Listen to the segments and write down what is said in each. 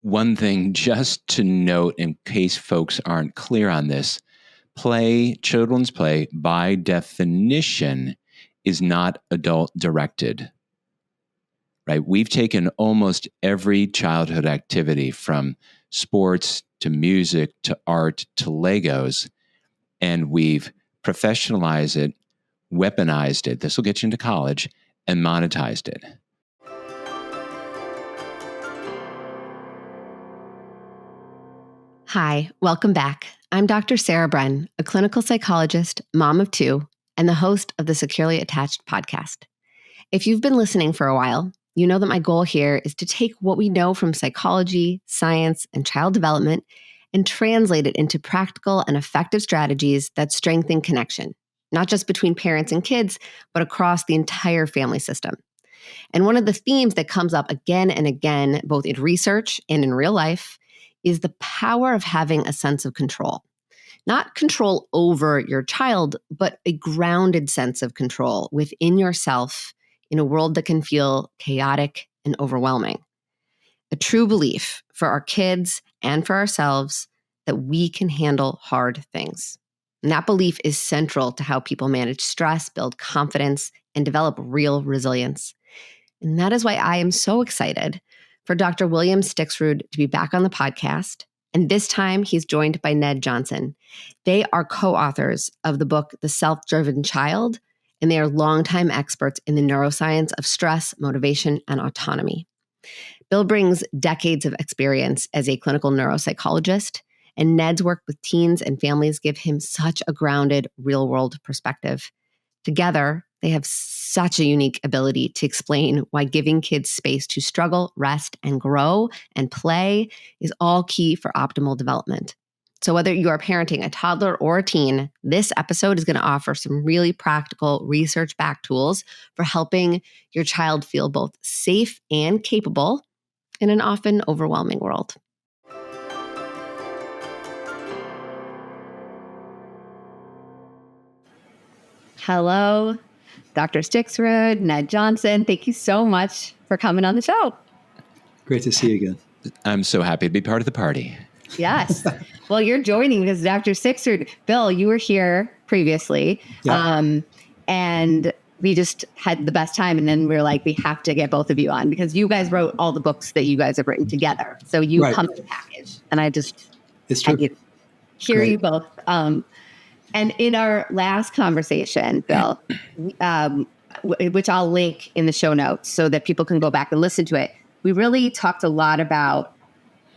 One thing just to note in case folks aren't clear on this, children's play by definition is not adult directed, right? We've taken almost every childhood activity from sports to music to art to Legos, and we've professionalized it, weaponized it. This will get you into college, and monetized it. Hi, welcome back. I'm Dr. Sarah Bren, a clinical psychologist, mom of two, and the host of the Securely Attached podcast. If you've been listening for a while, you know that my goal here is to take what we know from psychology, science, and child development and translate it into practical and effective strategies that strengthen connection, not just between parents and kids, but across the entire family system. And one of the themes that comes up again and again, both in research and in real life, is the power of having a sense of control. Not control over your child, but a grounded sense of control within yourself in a world that can feel chaotic and overwhelming. A true belief for our kids and for ourselves that we can handle hard things. And that belief is central to how people manage stress, build confidence, and develop real resilience. And that is why I am so excited for Dr. William Stixrud to be back on the podcast. And this time he's joined by Ned Johnson. They are co-authors of the book, The Self-Driven Child, and they are longtime experts in the neuroscience of stress, motivation, and autonomy. Bill brings decades of experience as a clinical neuropsychologist, and Ned's work with teens and families give him such a grounded, real-world perspective. Together, they have such a unique ability to explain why giving kids space to struggle, rest, and grow and play is all key for optimal development. So whether you are parenting a toddler or a teen, this episode is going to offer some really practical research-backed tools for helping your child feel both safe and capable in an often overwhelming world. Hello, Dr. Stixrud, Ned Johnson. Thank you so much for coming on the show. Great to see you again. I'm so happy to be part of the party. Yes. Well, you're joining because Dr. Stixrud, Bill, you were here previously, and we just had the best time. And then we were like, we have to get both of you on because you guys wrote all the books that you guys have written together. So you come in a package. And it's true. I could hear you both. And in our last conversation, Bill, which I'll link in the show notes so that people can go back and listen to it, we really talked a lot about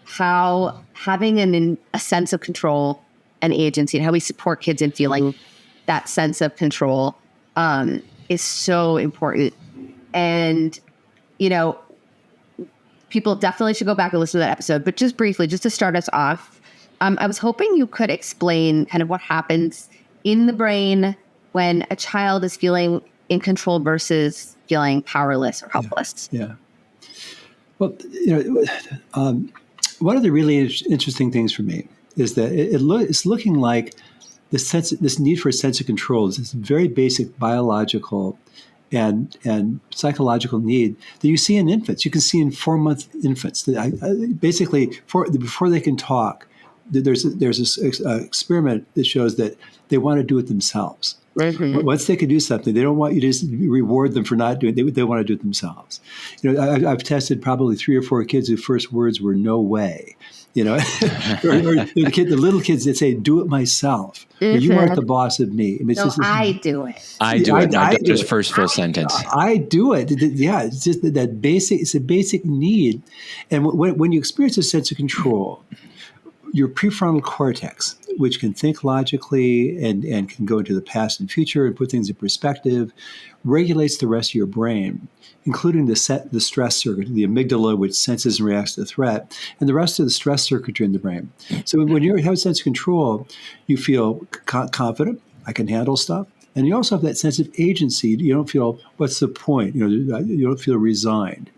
how having a sense of control and agency and how we support kids in feeling that sense of control is so important. And, people definitely should go back and listen to that episode. But just briefly, just to start us off, I was hoping you could explain kind of what happens in the brain when a child is feeling in control versus feeling powerless or helpless. Yeah. Well, one of the really interesting things for me is that it's looking like this need for a sense of control is this very basic biological and psychological need that you see in infants. You can see in 4-month infants. Basically, before they can talk, there's this experiment that shows that they want to do it themselves. Mm-hmm. Once they can do something, they don't want you to just reward them for not doing it. They want to do it themselves. I've tested probably 3 or 4 kids whose first words were "no way." or the little kids that say, "Do it myself." Mm-hmm. You aren't the boss of me. I mean, I do it. I do it. I do it. First full sentence. I do it. Yeah, it's just that basic. It's a basic need, and when you experience a sense of control, your prefrontal cortex, which can think logically and can go into the past and future and put things in perspective, regulates the rest of your brain, including the stress circuit, the amygdala, which senses and reacts to the threat, and the rest of the stress circuitry in the brain. So when you have a sense of control, you feel confident. I can handle stuff. And you also have that sense of agency. You don't feel, what's the point? You don't feel resigned.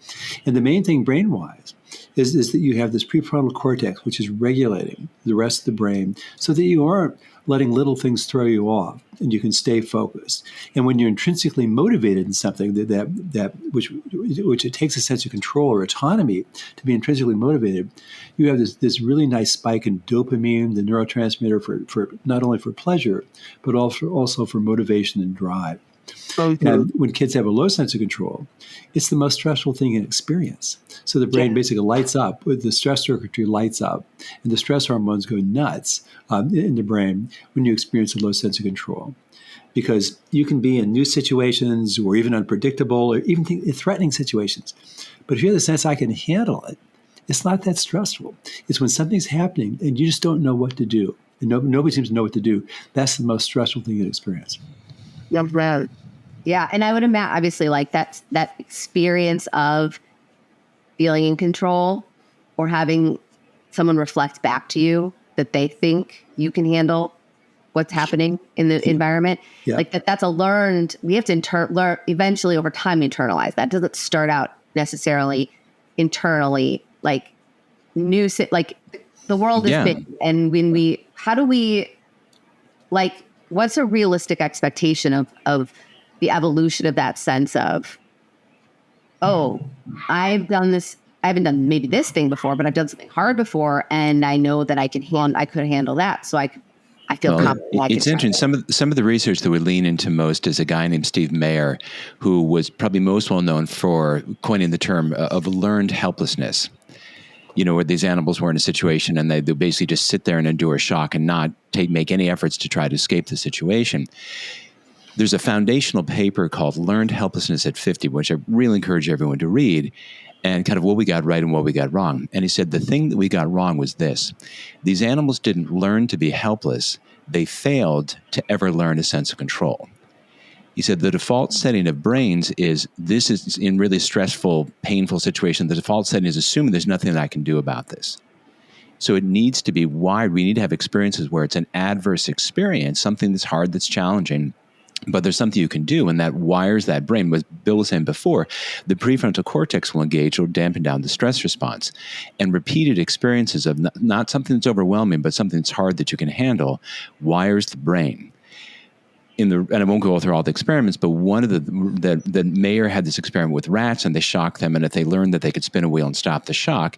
And the main thing brain-wise is that you have this prefrontal cortex, which is regulating the rest of the brain so that you aren't letting little things throw you off and you can stay focused. And when you're intrinsically motivated in something which it takes a sense of control or autonomy to be intrinsically motivated, you have this really nice spike in dopamine, the neurotransmitter for not only for pleasure, but also for motivation and drive. And when kids have a low sense of control, it's the most stressful thing in experience. So the brain basically lights up, the stress circuitry lights up, and the stress hormones go nuts in the brain when you experience a low sense of control. Because you can be in new situations or even unpredictable or even threatening situations. But if you have the sense I can handle it, it's not that stressful. It's when something's happening and you just don't know what to do. And nobody seems to know what to do. That's the most stressful thing in experience. Yeah, and I would imagine, obviously, like that experience of feeling in control or having someone reflect back to you that they think you can handle what's happening in the environment. Yeah. Like that's a learned, we have to learn eventually over time internalize. That doesn't start out necessarily internally, like like the world is big. And what's a realistic expectation of the evolution of that sense of, oh, I've done this. I haven't done maybe this thing before, but I've done something hard before, and I know that I could handle that. So I feel confident. It's interesting. Some of the research that we lean into most is a guy named Steve Mayer, who was probably most well known for coining the term of learned helplessness. Where these animals were in a situation and they basically just sit there and endure shock and not make any efforts to try to escape the situation. There's a foundational paper called Learned Helplessness at 50, which I really encourage everyone to read, and kind of what we got right and what we got wrong. And he said the thing that we got wrong was this. These animals didn't learn to be helpless. They failed to ever learn a sense of control. He said the default setting of brains is in really stressful, painful situations, the default setting is assuming there's nothing that I can do about this. So it needs to be wired. We need to have experiences where it's an adverse experience, something that's hard, that's challenging, but there's something you can do, and that wires that brain. What Bill was saying before, the prefrontal cortex will engage or dampen down the stress response. And repeated experiences of not something that's overwhelming, but something that's hard that you can handle, wires the brain. And I won't go through all the experiments, but one of the Mayer had this experiment with rats, and they shocked them, and if they learned that they could spin a wheel and stop the shock,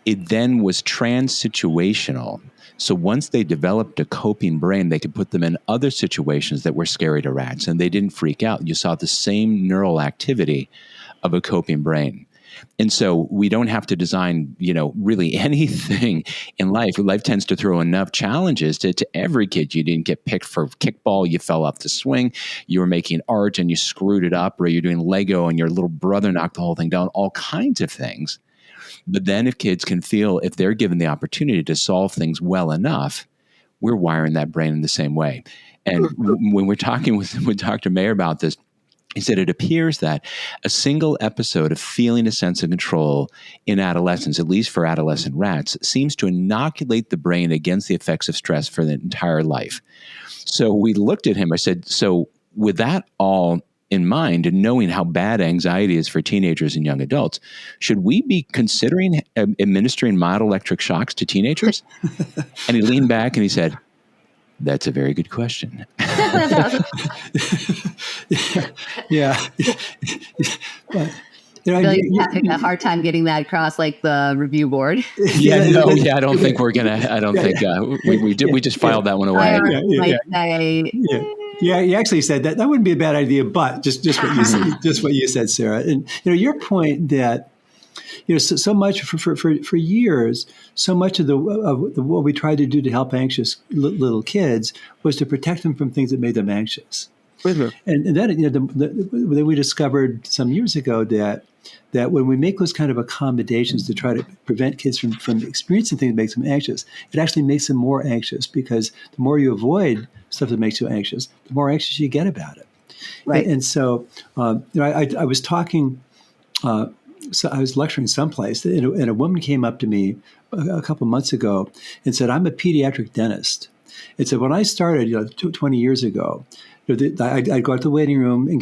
it then was trans-situational. So once they developed a coping brain, they could put them in other situations that were scary to rats, and they didn't freak out. You saw the same neural activity of a coping brain. And so we don't have to design, really anything in life. Life tends to throw enough challenges to every kid. You didn't get picked for kickball. You fell off the swing. You were making art and you screwed it up, or you're doing Lego and your little brother knocked the whole thing down, all kinds of things. But then if kids can feel, if they're given the opportunity to solve things well enough, we're wiring that brain in the same way. And when we're talking with Dr. Mayer about this, he said it appears that a single episode of feeling a sense of control in adolescence, at least for adolescent rats, seems to inoculate the brain against the effects of stress for the entire life. So we looked at him. I said, so with that all in mind and knowing how bad anxiety is for teenagers and young adults, should we be considering administering mild electric shocks to teenagers? And he leaned back and he said, that's a very good question. Yeah. But, you're having a hard time getting that across like the review board. I don't think we're going to, I don't think we just filed that one away. Yeah, you actually said that wouldn't be a bad idea, but just what you said, Sarah. And your point that so much for years, so much of what we tried to do to help anxious little kids was to protect them from things that made them anxious. And then we discovered some years ago that when we make those kind of accommodations to try to prevent kids from experiencing things that makes them anxious, it actually makes them more anxious, because the more you avoid stuff that makes you anxious, the more anxious you get about it. Right. And so I was talking. So I was lecturing someplace, and a woman came up to me a couple months ago and said, "I'm a pediatric dentist." And so when I started 20 years ago, I'd go out to the waiting room and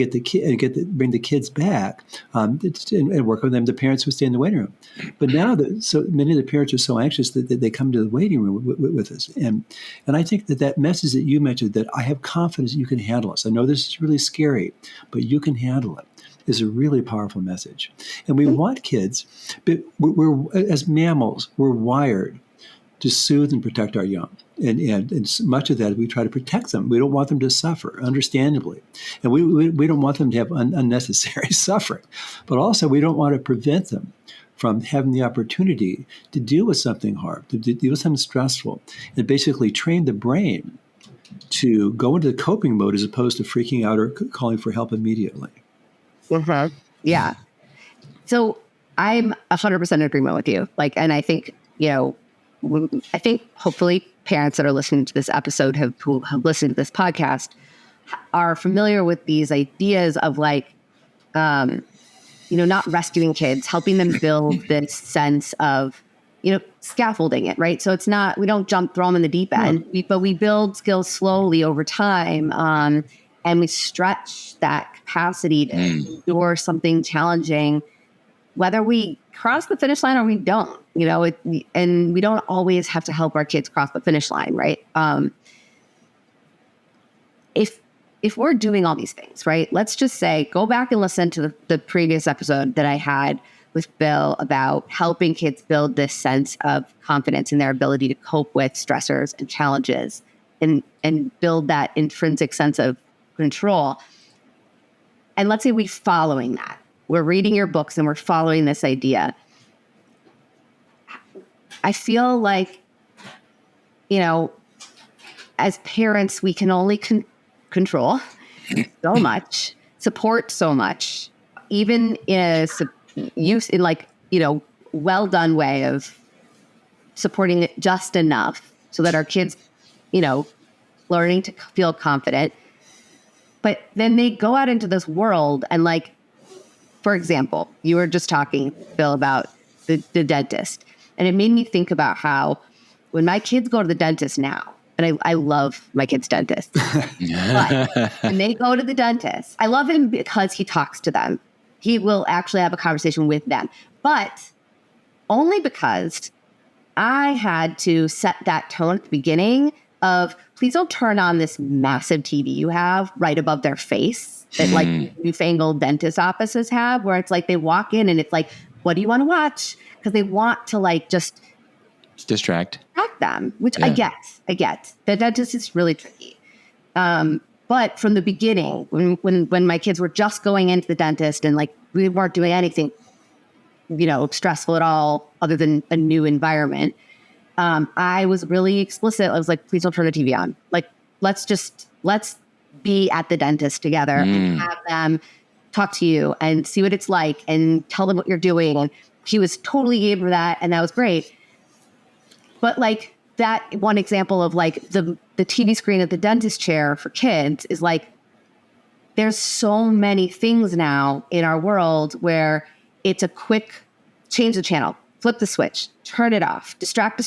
bring the kids back and work with them. The parents would stay in the waiting room. But now, so many of the parents are so anxious that they come to the waiting room with us. And I think that message that you mentioned, that I have confidence that you can handle this. I know this is really scary, but you can handle it, is a really powerful message. And we want kids, but we're as mammals, we're wired to soothe and protect our young. And much of that, we try to protect them. We don't want them to suffer, understandably. And we don't want them to have unnecessary suffering. But also, we don't want to prevent them from having the opportunity to deal with something hard, to deal with something stressful, and basically train the brain to go into the coping mode as opposed to freaking out or calling for help immediately. Mm-hmm. Yeah. So I'm 100% in agreement with you. And I think, I think hopefully parents that are listening to this episode who have listened to this podcast are familiar with these ideas of not rescuing kids, helping them build this sense of, scaffolding it, right? So it's not, we don't throw them in the deep end, but we build skills slowly over time. And we stretch that capacity to endure something challenging, whether we cross the finish line or we don't, and we don't always have to help our kids cross the finish line, right? If we're doing all these things, right, let's just say, go back and listen to the previous episode that I had with Bill about helping kids build this sense of confidence in their ability to cope with stressors and challenges and build that intrinsic sense of control. And let's say we're following that. We're reading your books and we're following this idea. I feel like, as parents, we can only control so much, support so much, even in well done way of supporting it just enough so that our kids, learning to feel confident. But then they go out into this world and for example, you were just talking, Bill, about the dentist. And it made me think about how when my kids go to the dentist now, and I love my kid's dentist, but when they go to the dentist, I love him because he talks to them. He will actually have a conversation with them, but only because I had to set that tone at the beginning of, please don't turn on this massive TV you have right above their face that newfangled dentist offices have, where it's they walk in and it's what do you want to watch? Because they want to just distract them, which I get. The dentist is really tricky. But from the beginning, when my kids were just going into the dentist and we weren't doing anything, stressful at all other than a new environment, I was really explicit. I was please don't turn the TV on. Let's be at the dentist together and have them talk to you and see what it's like and tell them what you're doing. And he was totally game for that. And that was great. But that one example of the TV screen at the dentist chair for kids is there's so many things now in our world where it's a quick change the channel, flip the switch, turn it off, distract,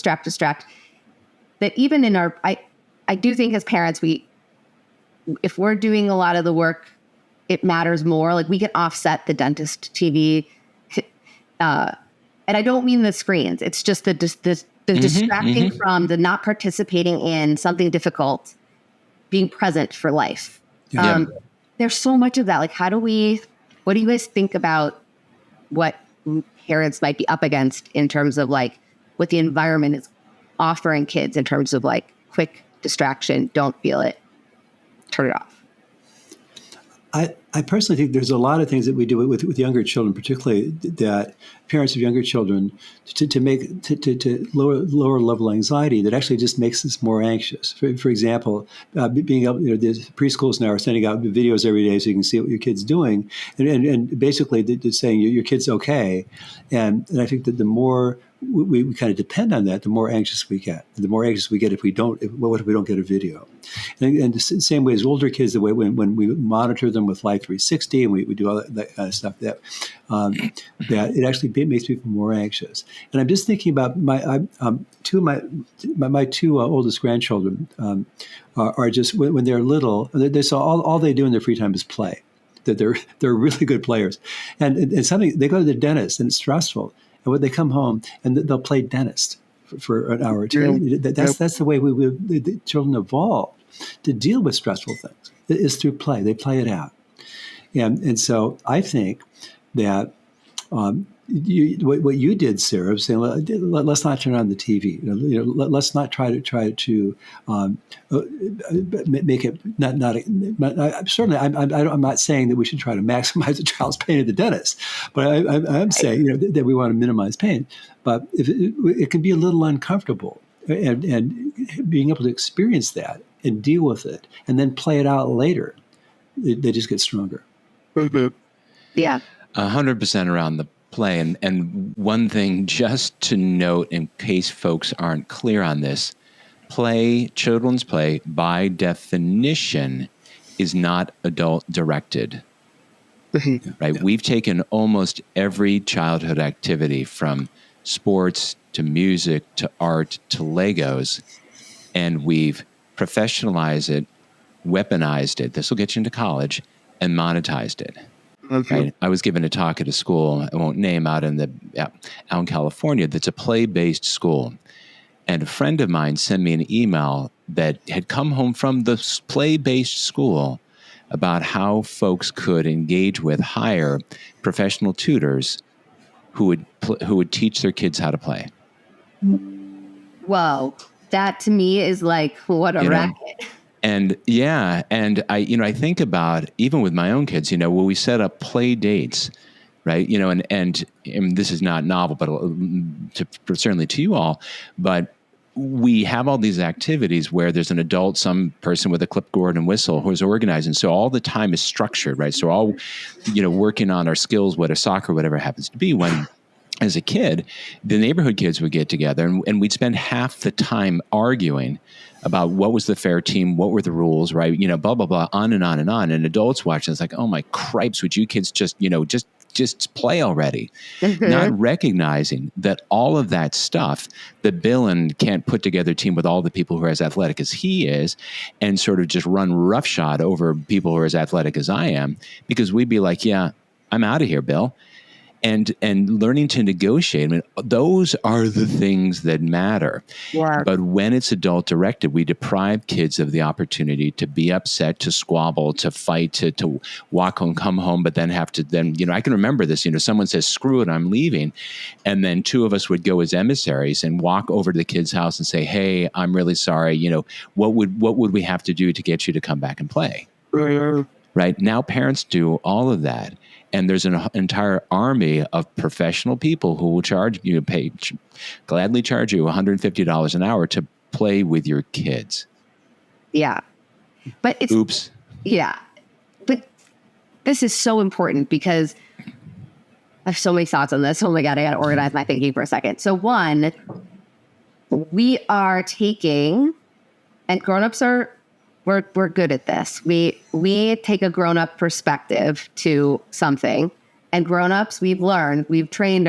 that even in I do think as parents, if we're doing a lot of the work, it matters more. We can offset the dentist TV. And I don't mean the screens. It's just the distracting from the not participating in something difficult, being present for life. Yeah. There's so much of that. What do you guys think about what parents might be up against in terms of what the environment is offering kids in terms of quick distraction, don't feel it, turn it off? I personally think there's a lot of things that we do with younger children, particularly that parents of younger children, to lower level anxiety that actually just makes us more anxious. For example, being able, the preschools now are sending out videos every day so you can see what your kid's doing, and basically they're saying your kid's okay, and I think that the more we kind of depend on that, the more anxious we get. The more anxious we get if we don't get a video. And the same way as older kids, the way when we monitor them with Life 360 and we do all that kind of stuff, that it actually makes people more anxious. And I'm just thinking about my two oldest grandchildren are just when they're little, so all they do in their free time is play. That they're really good players, and something they go to the dentist and it's stressful. And when they come home and they'll play dentist for an hour or two. Yeah. That's the way the children evolve to deal with stressful things. It is through play. They play it out. And so I think that what you did, Sarah, was saying, let's not turn on the TV. Let's not try to make it not. Certainly, I'm not saying that we should try to maximize a child's pain at the dentist, but I'm saying that we want to minimize pain. But if it can be a little uncomfortable, and being able to experience that and deal with it, and then play it out later, they just get stronger. Yeah, 100% around the play. And one thing just to note, in case folks aren't clear on this, children's play, by definition, is not adult directed. Right? Yeah. We've taken almost every childhood activity, from sports to music to art to Legos, and we've professionalized it, weaponized it. This will get you into college, and monetized it. Okay. Right? I was given a talk at a school, I won't name, out in California, that's a play-based school. And a friend of mine sent me an email that had come home from the play-based school about how folks could engage with, hire professional tutors who would teach their kids how to play. Whoa, that to me is like, what a racket. And I think about, even with my own kids, where we set up play dates, right? And this is not novel, but certainly to you all, but we have all these activities where there's an adult, some person with a clipboard and whistle who is organizing. So all the time is structured, right? So all, working on our skills, whether soccer, whatever it happens to be. When, as a kid, the neighborhood kids would get together and we'd spend half the time arguing about what was the fair team, what were the rules, right? Blah, blah, blah, on and on and on. And adults watching, it's like, oh my cripes, would you kids just play already? Mm-hmm. Not recognizing that all of that stuff, that Bill can't put together a team with all the people who are as athletic as he is and sort of just run roughshod over people who are as athletic as I am, because we'd be like, yeah, I'm out of here, Bill. And learning to negotiate, those are the things that matter. Yeah. But when it's adult directed, we deprive kids of the opportunity to be upset, to squabble, to fight, to walk home, come home, but then have to I can remember this, someone says, screw it, I'm leaving. And then two of us would go as emissaries and walk over to the kid's house and say, hey, I'm really sorry. What would we have to do to get you to come back and play? Right? Now parents do all of that. And there's an entire army of professional people who will gladly charge you $150 an hour to play with your kids. Yeah. But it's... Oops. Yeah. But this is so important because I have so many thoughts on this. Oh my God, I got to organize my thinking for a second. So one, we are taking, and grownups are... We're good at this. We take a grown-up perspective to something, and grown-ups, we've trained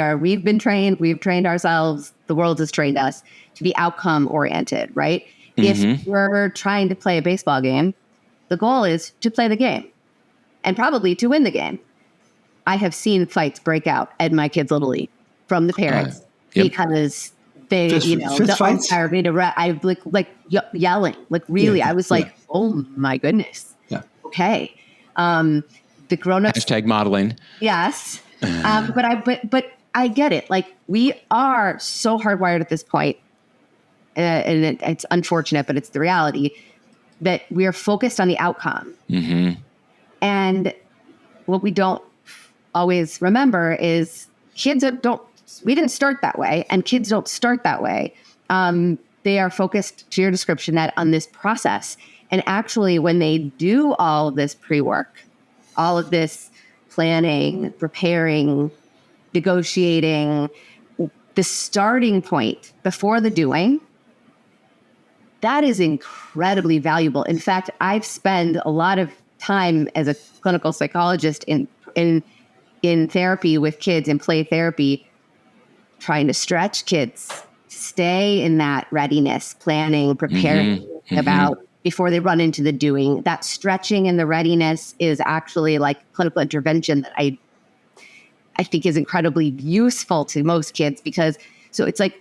ourselves, the world has trained us to be outcome oriented, right? Mm-hmm. If we're trying to play a baseball game, the goal is to play the game and probably to win the game. I have seen fights break out at my kids' Little League from the parents because they, the umpire made I yelling, really. I was like, oh my goodness. Yeah. Okay. The grown-ups. # modeling. Yes. But I get it. Like, we are so hardwired at this point, and it's unfortunate, but it's the reality that we are focused on the outcome. Mm-hmm. And what we don't always remember is we didn't start that way, and kids don't start that way. They are focused, to your description, that on this process. And actually, when they do all of this pre-work, all of this planning, preparing, negotiating, the starting point before the doing, that is incredibly valuable. In fact, I've spent a lot of time as a clinical psychologist in therapy with kids, in play therapy, trying to stretch kids, stay in that readiness, planning, preparing about before they run into the doing. That stretching and the readiness is actually like clinical intervention that I think is incredibly useful to most kids, because so it's like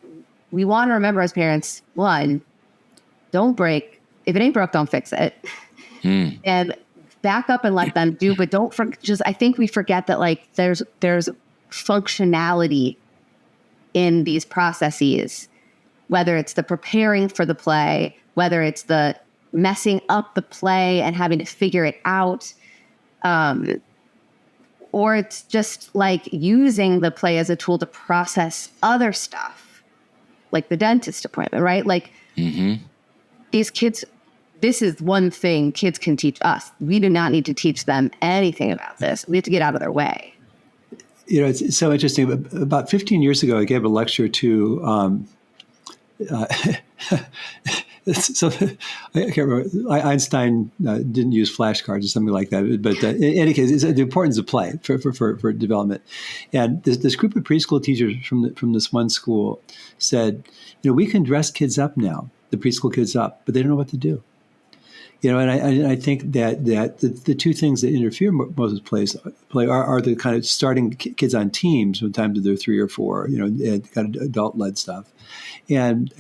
we want to remember as parents, one, don't break. If it ain't broke, don't fix it. And back up and let them do, but don't just, I think we forget that like there's functionality in these processes, whether it's the preparing for the play, whether it's the messing up the play and having to figure it out, or it's just like using the play as a tool to process other stuff, like the dentist appointment, right? Like these kids, this is one thing kids can teach us. We do not need to teach them anything about this. We have to get out of their way. You know, it's so interesting. About 15 years ago, I gave a lecture to, so I can't remember. Einstein didn't use flashcards or something like that. But in any case, it's the importance of play for development. And this group of preschool teachers from this one school said, you know, we can dress kids up now, the preschool kids up, but they don't know what to do. You know, and I think that the two things that interfere most with play are the kind of starting kids on teams from the time that they're 3 or 4, you know, and kind of adult-led stuff, and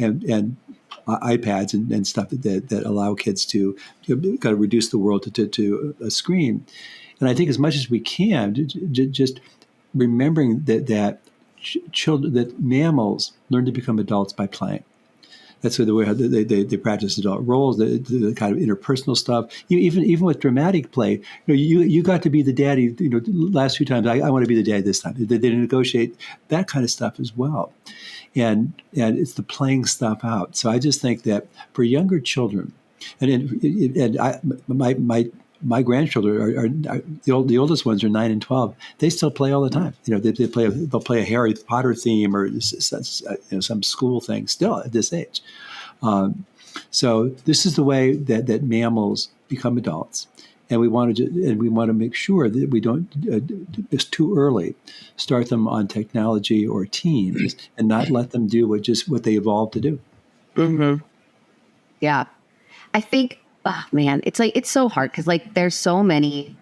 iPads and stuff that allow kids to kind of reduce the world to a screen. And I think as much as we can, just remembering that children, that mammals learn to become adults by playing. That's the way they practice adult roles, the kind of interpersonal stuff. Even with dramatic play, you know, you got to be the daddy. You know, last few times I want to be the dad this time. They negotiate that kind of stuff as well, and it's the playing stuff out. So I just think that for younger children, my grandchildren are the oldest ones are 9 and 12. They still play all the time. You know, they'll play a Harry Potter theme or some school thing still at this age. So this is the way that mammals become adults, and we want to make sure that we don't just too early start them on technology or teams and not let them do what they evolved to do. Mm-hmm. Yeah, I think. Oh, man, it's so hard because like there's so many.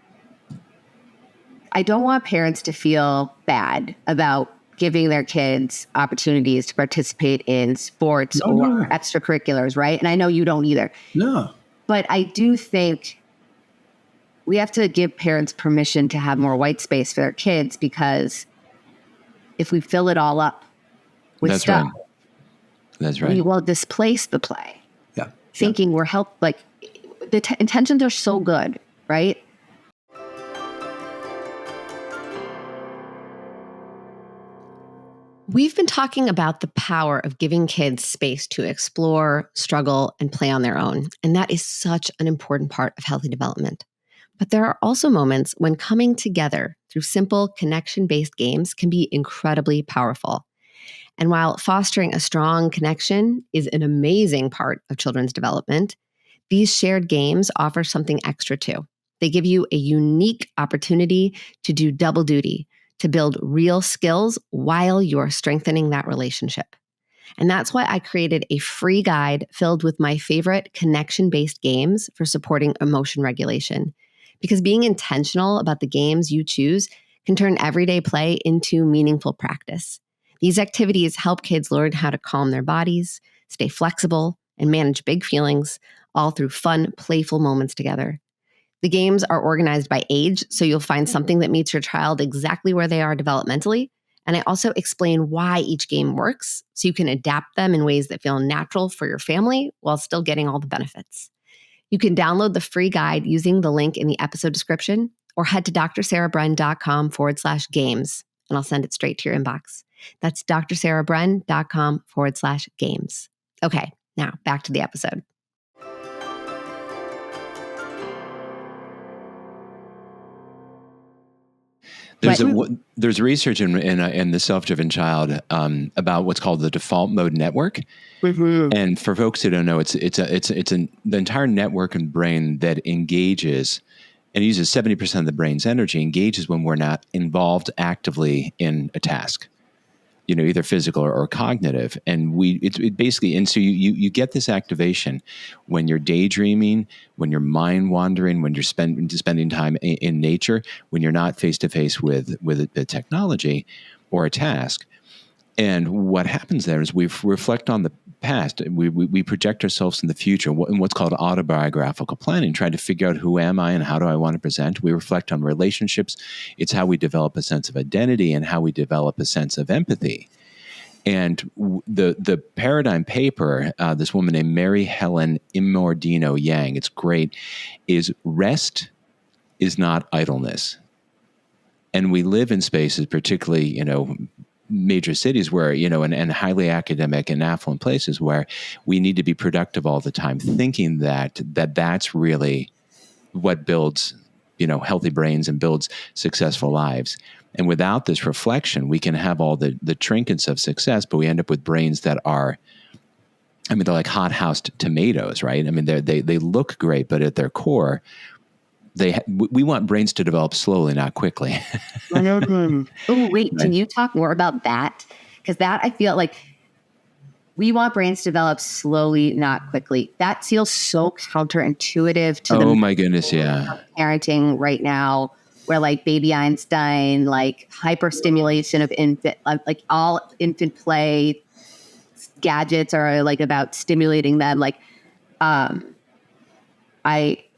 I don't want parents to feel bad about giving their kids opportunities to participate in sports or extracurriculars, right? And I know you don't either. No. But I do think we have to give parents permission to have more white space for their kids, because if we fill it all up with stuff, That's right. we will displace the play. Yeah. Thinking we're like the intentions are so good, right? We've been talking about the power of giving kids space to explore, struggle, and play on their own. And that is such an important part of healthy development. But there are also moments when coming together through simple connection-based games can be incredibly powerful. And while fostering a strong connection is an amazing part of children's development, these shared games offer something extra too. They give you a unique opportunity to do double duty, to build real skills while you're strengthening that relationship. And that's why I created a free guide filled with my favorite connection-based games for supporting emotion regulation. Because being intentional about the games you choose can turn everyday play into meaningful practice. These activities help kids learn how to calm their bodies, stay flexible, and manage big feelings, all through fun, playful moments together. The games are organized by age, so you'll find something that meets your child exactly where they are developmentally. And I also explain why each game works, so you can adapt them in ways that feel natural for your family while still getting all the benefits. You can download the free guide using the link in the episode description, or head to drsarahbren.com/games, and I'll send it straight to your inbox. That's drsarahbren.com/games. Okay, now back to the episode. There's research in the self-driven child about what's called the default mode network. Mm-hmm. And for folks who don't know, the entire network in the brain that engages and uses 70% of the brain's energy, engages when we're not involved actively in a task, either physical or cognitive. And so you get this activation when you're daydreaming, when you're mind wandering, when you're spending time in nature, when you're not face to face with the technology or a task. And what happens there is we reflect on the past. We project ourselves in the future in what's called autobiographical planning, trying to figure out who am I and how do I want to present. We reflect on relationships. It's how we develop a sense of identity and how we develop a sense of empathy. And the paradigm paper, this woman named Mary Helen Immordino Yang, it's great, is rest is not idleness. And we live in spaces, particularly, major cities where, and highly academic and affluent places where we need to be productive all the time, thinking that's really what builds, healthy brains and builds successful lives. And without this reflection, we can have all the trinkets of success, but we end up with brains that are, they're like hot-housed tomatoes, right? They look great, but at their core, we want brains to develop slowly, not quickly. Oh, wait, can you talk more about that? Because that, I feel like we want brains to develop slowly, not quickly. That feels so counterintuitive to oh my goodness, yeah. Parenting right now, where like baby Einstein, like hyperstimulation of infant, like all infant play gadgets are like about stimulating them. Like, I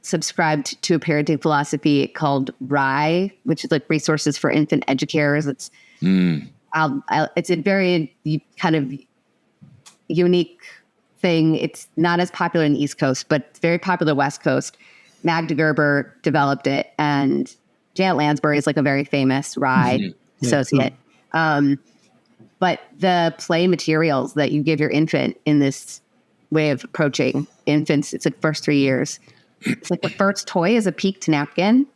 subscribed to a parenting philosophy called RIE, which is like Resources for Infant Educators. It's it's a very kind of unique thing. It's not as popular in the East Coast, but it's very popular West Coast. Magda Gerber developed it, and Janet Lansbury is like a very famous RIE associate. But the play materials that you give your infant in this way of approaching infants, it's like first 3 years. It's like the first toy is a peaked napkin.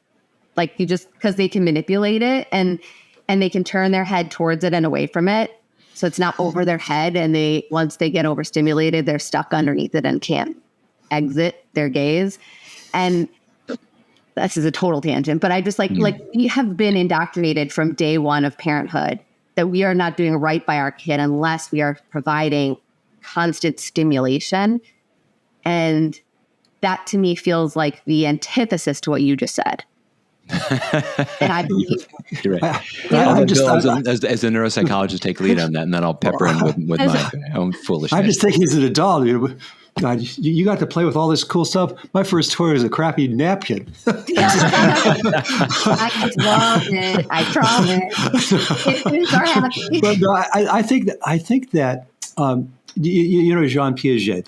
Like because they can manipulate it and they can turn their head towards it and away from it. So it's not over their head. And once they get overstimulated, they're stuck underneath it and can't exit their gaze. And this is a total tangent, but I just like we have been indoctrinated from day one of parenthood that we are not doing right by our kid unless we are providing constant stimulation. And that to me feels like the antithesis to what you just said. And I believe you're right. As a neuropsychologist, take lead on that, and then I'll pepper in with my own foolishness. I'm just thinking as an adult, God, you got to play with all this cool stuff. My first toy was a crappy napkin. I love it. I promise. But no, I think that Jean Piaget,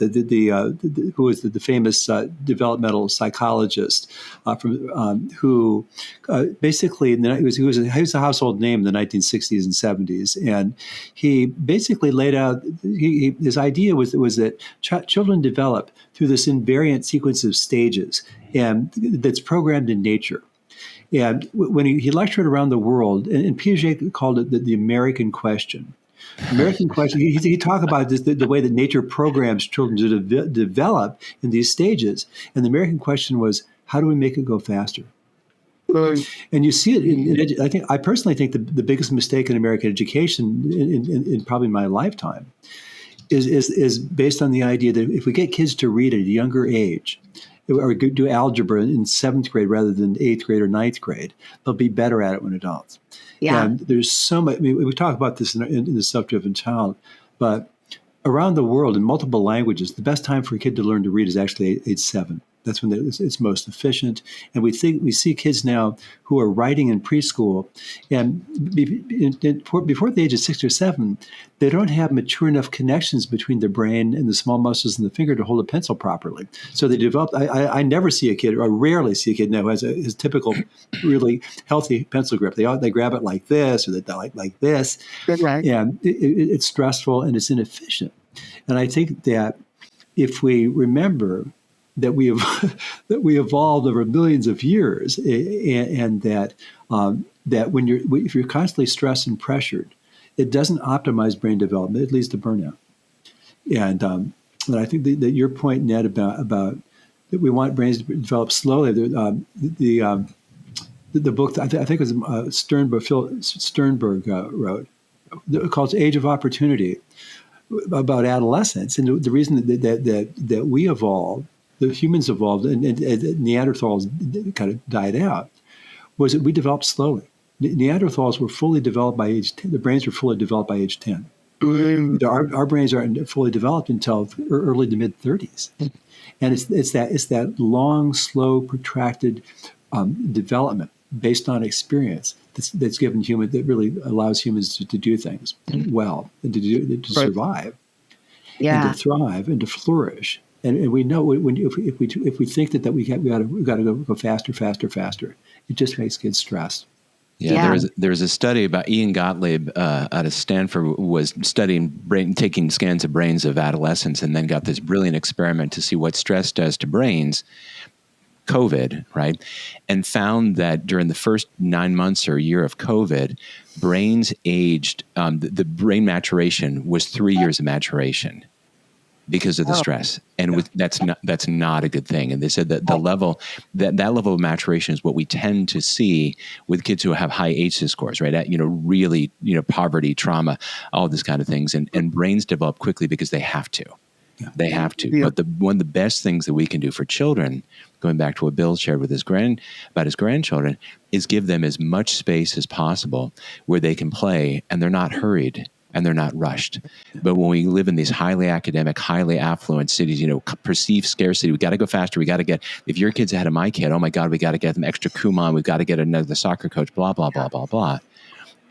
who was the famous developmental psychologist, who basically he was a household name in the 1960s and 70s, and he basically laid out his idea was that children develop through this invariant sequence of stages, and that's programmed in nature. And when he lectured around the world, and Piaget called it the American question. American question. He talked about this, the way that nature programs children to develop in these stages, and the American question was, how do we make it go faster? And you see it. I personally think the biggest mistake in American education, in probably my lifetime, is based on the idea that if we get kids to read at a younger age, or do algebra in 7th grade rather than 8th grade or 9th grade, they'll be better at it when adults. Yeah. And there's so much. We talk about this in the self-driven child, but around the world in multiple languages, the best time for a kid to learn to read is actually age 7. That's when it's most efficient. And we see kids now who are writing in preschool, and before the age of 6 or 7, they don't have mature enough connections between their brain and the small muscles in the finger to hold a pencil properly. So they develop. I never see a kid, or I rarely see a kid now who has his typical, really healthy pencil grip. They grab it like this, or they like this. Right. And it's stressful and it's inefficient. And I think that if we remember that we have that we evolved over millions of years, and that that if you're constantly stressed and pressured, it doesn't optimize brain development. It leads to burnout. And I think that your point, Ned, about that we want brains to develop slowly. The book I think it was Phil Sternberg wrote, called "Age of Opportunity," about adolescence, and the reason that we evolved, the humans evolved, and Neanderthals kind of died out, was that we developed slowly. Neanderthals were fully developed by age 10. The brains were fully developed by age 10. Our brains aren't fully developed until early to mid 30s, and it's that long, slow, protracted development based on experience that's given that really allows humans to do things well and to survive, and to thrive and to flourish. And we know if we think that we got to go faster, it just makes kids stressed. Yeah, there was a study about Ian Gottlieb out of Stanford was taking scans of brains of adolescents, and then got this brilliant experiment to see what stress does to brains, COVID, right? And found that during the first 9 months or a year of COVID, brains aged, the brain maturation was 3 years of maturation because of the stress. And that's not a good thing. And they said that the level, that level of maturation is what we tend to see with kids who have high ACEs scores, right? At, really, poverty, trauma, all this kind of things. And brains develop quickly because they have to. Yeah. They have to. Yeah. But one of the best things that we can do for children, going back to what Bill shared with his grandchildren, is give them as much space as possible where they can play and they're not hurried and they're not rushed. But when we live in these highly academic, highly affluent cities, perceived scarcity, we got to go faster. We got to get, if your kid's ahead of my kid, oh my God, we got to get them extra Kumon. We've got to get another soccer coach, blah, blah, blah, blah, blah.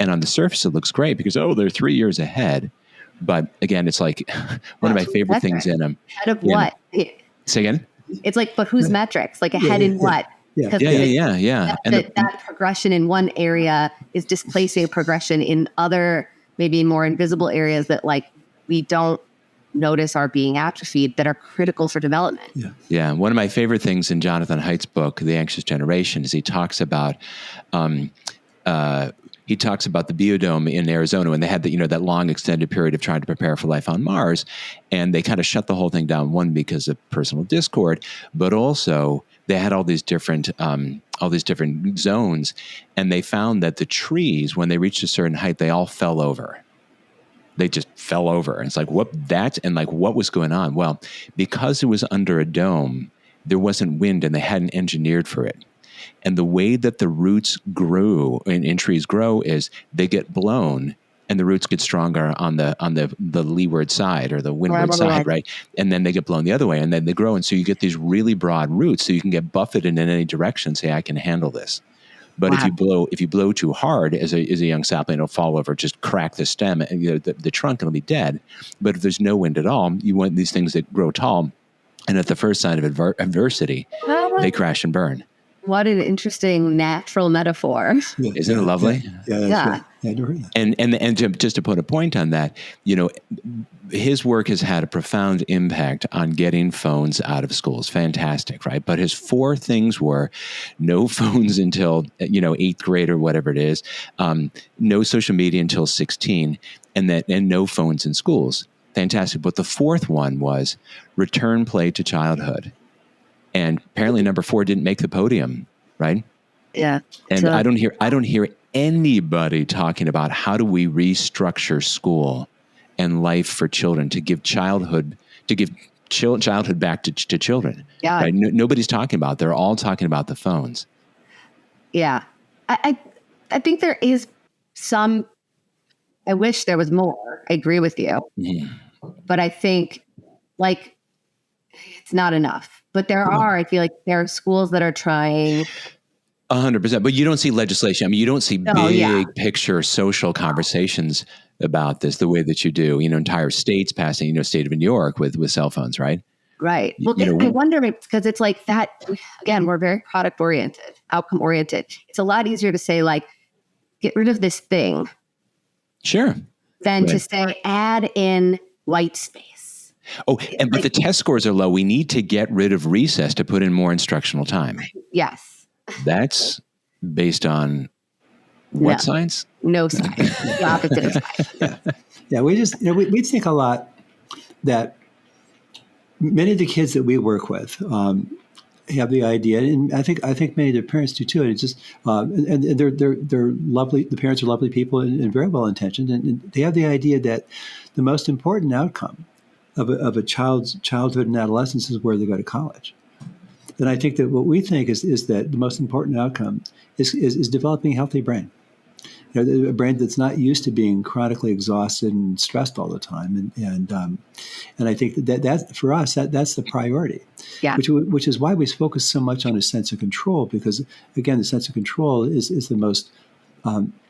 And on the surface, it looks great because, they're 3 years ahead. But again, it's like one of my favorite things in them. Ahead of what? Say again? It's like, but whose metrics? Like ahead in what? Yeah. That progression in one area is displacing progression in other, maybe more invisible areas that we don't notice are being atrophied that are critical for development. Yeah. One of my favorite things in Jonathan Haidt's book, The Anxious Generation, is he talks about the biodome in Arizona when they had that long extended period of trying to prepare for life on Mars, and they kind of shut the whole thing down. One, because of personal discord, but also they had all these different zones, and they found that the trees, when they reached a certain height, they all fell over. They just fell over. And it's like, what was going on? Well, because it was under a dome, there wasn't wind, and they hadn't engineered for it. And the way that the roots grew in trees grow is they get blown and the roots get stronger on the leeward side or the windward side, right? And then they get blown the other way and then they grow. And so you get these really broad roots so you can get buffeted in any direction, say, I can handle this. But if you blow too hard as a young sapling, it'll fall over, just crack the stem and the trunk, and it'll be dead. But if there's no wind at all, you want these things that grow tall. And at the first sign of adversity, they crash and burn. What an interesting natural metaphor. Isn't it lovely? Yeah. And just to put a point on that, his work has had a profound impact on getting phones out of schools. Fantastic, right? But his 4 things were no phones until, 8th grade or whatever it is, no social media until 16, and no phones in schools. Fantastic. But the 4th one was return play to childhood. And apparently number 4 didn't make the podium, right? Yeah. And I don't hear anybody talking about how do we restructure school and life for children to give childhood back to children. Yeah. Right? Nobody's talking about it. They're all talking about the phones. Yeah. I think there is some, I wish there was more. I agree with you. Mm-hmm. But I think it's not enough. But I feel like there are schools that are trying 100%. But you don't see legislation. I mean, you don't see big picture social conversations about this the way that you do, entire states passing, state of New York with cell phones, right? Right. Well, I wonder because it's like that, again, we're very product oriented, outcome oriented. It's a lot easier to say get rid of this thing. Sure. Than to say add in white space. Oh, but the test scores are low. We need to get rid of recess to put in more instructional time. Yes. That's based on what science? No science. The opposite of science. Yeah. We just, we think a lot that many of the kids that we work with have the idea, and I think many of their parents do too. And it's just, and they're lovely. The parents are lovely people and very well intentioned, and they have the idea that the most important outcome of a child's childhood and adolescence is where they go to college. And I think that what we think is that the most important outcome is developing a healthy brain. A brain that's not used to being chronically exhausted and stressed all the time, and I think that for us that's the priority. Yeah. Which is why we focus so much on a sense of control, because again, the sense of control is the most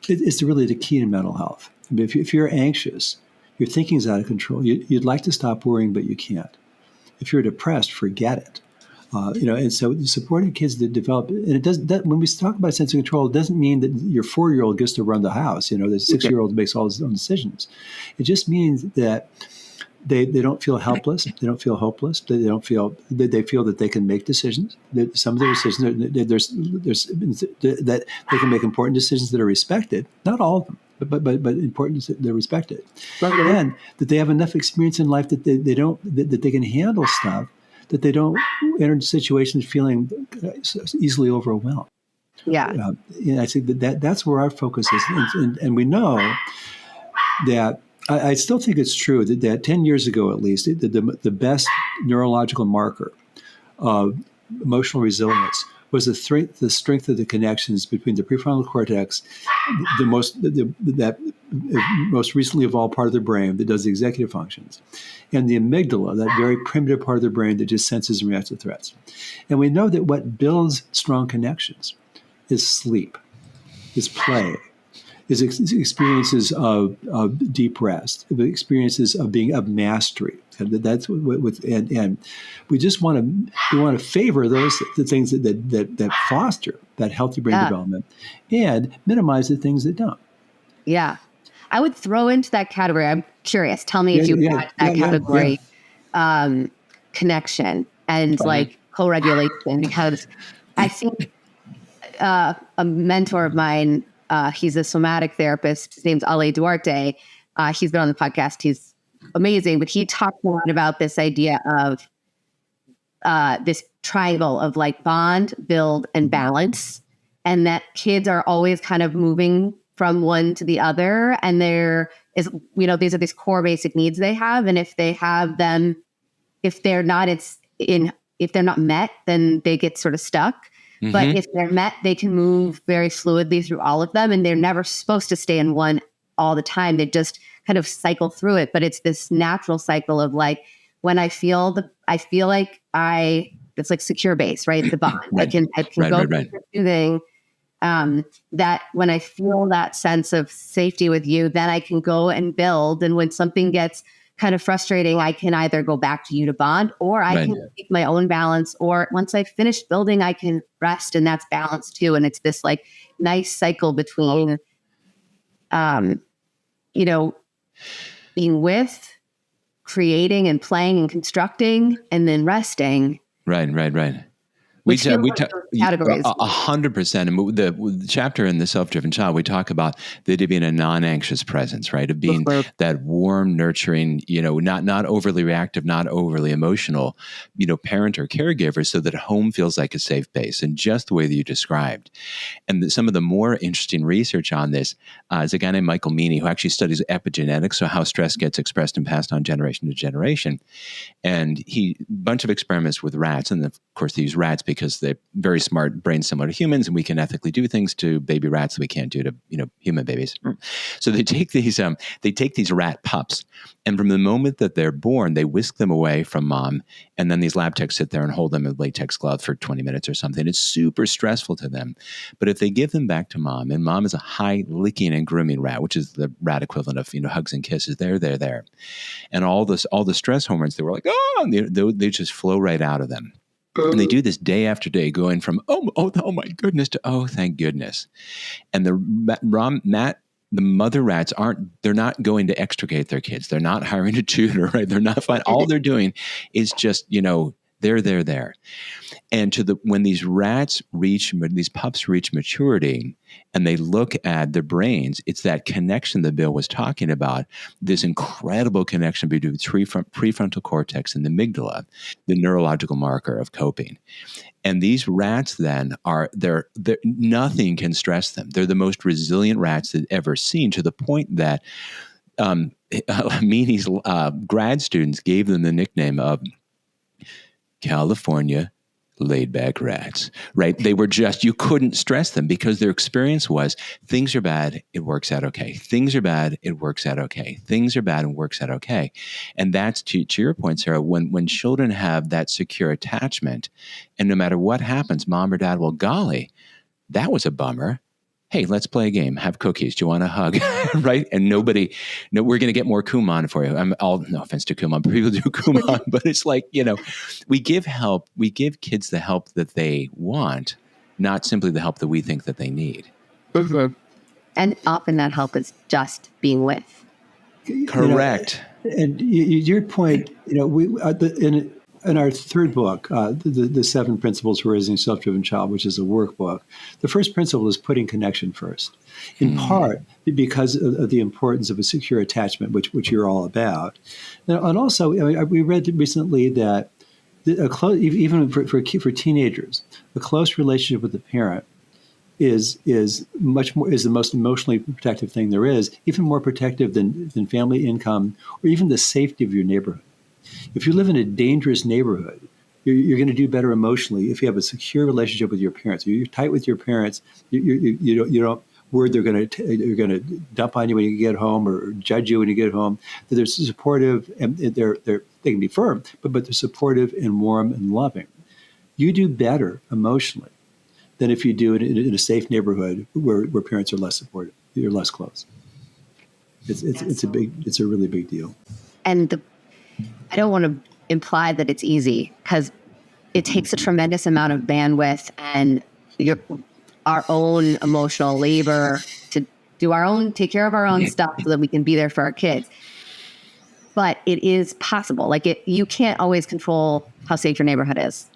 it's really the key to mental health. I mean, if you're anxious, your thinking's out of control. You'd like to stop worrying, but you can't. If you're depressed, forget it. And so supporting kids that develop, and it doesn't. When we talk about sense of control, it doesn't mean that your 4-year-old gets to run the house. The 6-year-old makes all his own decisions. It just means that they don't feel helpless. They don't feel hopeless. They don't feel they feel that they can make decisions. That some of the decisions that they can make important decisions that are respected. Not all of them, but important that they're respected, and that they have enough experience in life that that they can handle stuff, that they don't enter into situations feeling easily overwhelmed. Yeah. I think that's where our focus is. And we know that I still think it's true that 10 years ago, at least, the best neurological marker of emotional resilience was the strength of the connections between the prefrontal cortex, that most recently evolved part of the brain that does the executive functions, and the amygdala, that very primitive part of the brain that just senses and reacts to threats. And we know that what builds strong connections is sleep, is play, is experiences of deep rest, experiences of mastery. That's and we just want to favor the things that foster that healthy brain development, and minimize the things that don't. Yeah, I would throw into that category. I'm curious. Tell me if you add that category, connection and like co-regulation, because I think a mentor of mine, he's a somatic therapist. His name's Ale Duarte. He's been on the podcast. He's amazing, but he talked a lot about this idea of this triangle of like bond, build, and balance, and that kids are always kind of moving from one to the other. And there is, these are these core basic needs they have. And if they have them, if they're not met, then they get sort of stuck. Mm-hmm. But if they're met, they can move very fluidly through all of them. And they're never supposed to stay in one all the time. They just kind of cycle through it. But it's this natural cycle of like, when I feel like it's like secure base, right? The bond. I can go through thing. That when I feel that sense of safety with you, then I can go and build. And when something gets kind of frustrating, I can either go back to you to bond, or I can take my own balance, or once I finish building, I can rest, and that's balance too. And it's this like nice cycle between, being with, creating and playing and constructing, and then resting. Right. We talk 100%. And the chapter in The Self-Driven Child, we talk about there being a non-anxious presence, right? Of being that warm, nurturing, not overly reactive, not overly emotional, parent or caregiver, so that home feels like a safe base, and just the way that you described. And some of the more interesting research on this is a guy named Michael Meany, who actually studies epigenetics, so how stress gets expressed and passed on generation to generation. And a bunch of experiments with rats, and of course they use rats because they're very smart brains similar to humans, and we can ethically do things to baby rats that we can't do to human babies. So they take these rat pups, and from the moment that they're born, they whisk them away from mom, and then these lab techs sit there and hold them in latex gloves for 20 minutes or something. It's super stressful to them. But if they give them back to mom, and mom is a high licking and grooming rat, which is the rat equivalent of hugs and kisses, there, and all the stress hormones, they were like, they just flow right out of them. And they do this day after day, going from, oh my goodness, to, oh, thank goodness. And the the mother rats they're not going to extricate their kids. They're not hiring a tutor, right? They're not fine. All they're doing is just, they're there. And when these pups reach maturity and they look at their brains, it's that connection that Bill was talking about, this incredible connection between the prefrontal cortex and the amygdala, the neurological marker of coping. And these rats then they're nothing can stress them. They're the most resilient rats that ever seen, to the point that Meany's grad students gave them the nickname of California laid-back rats, right? They were you couldn't stress them because their experience was things are bad, it works out okay. Things are bad, it works out okay. Things are bad, and works out okay. And that's to your point, Sarah, when children have that secure attachment, and no matter what happens, mom or dad will, golly, that was a bummer. Hey, let's play a game. Have cookies. Do you want a hug? Right? And we're going to get more Kumon for you. No offense to Kumon, but people do Kumon. But it's like, we give help. We give kids the help that they want, not simply the help that we think that they need. And often that help is just being with. Correct. And your point, in our third book, the 7 Principles for Raising a Self-Driven Child, which is a workbook, the first principle is putting connection first, in part because of the importance of a secure attachment, which you're all about. And also, we read recently that even for teenagers, a close relationship with the parent is the most emotionally protective thing there is, even more protective than family income or even the safety of your neighborhood. If you live in a dangerous neighborhood, you're going to do better emotionally if you have a secure relationship with your parents. You're tight with your parents. You don't worry they're going to dump on you when you get home or judge you when you get home. That they're supportive and they can be firm, but they're supportive and warm and loving. You do better emotionally than if you do it in a safe neighborhood where parents are less supportive. You're less close. It's a really big deal. And I don't want to imply that it's easy, because it takes a tremendous amount of bandwidth and our own emotional labor to take care of our own stuff so that we can be there for our kids. But it is possible. You can't always control how safe your neighborhood is.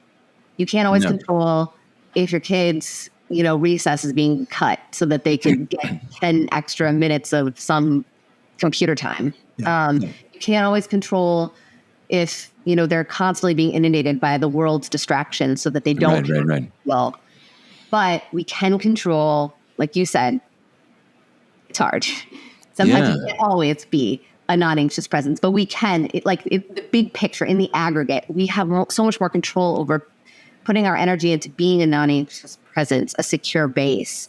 You can't always control if your kids, recess is being cut so that they could get 10 extra minutes of some computer time. You can't always control if, they're constantly being inundated by the world's distractions so that they don't. Right. Well, but we can control, like you said, it's hard. Sometimes it can't always be a non-anxious presence, but we can, the big picture, in the aggregate, we have so much more control over putting our energy into being a non-anxious presence, a secure base.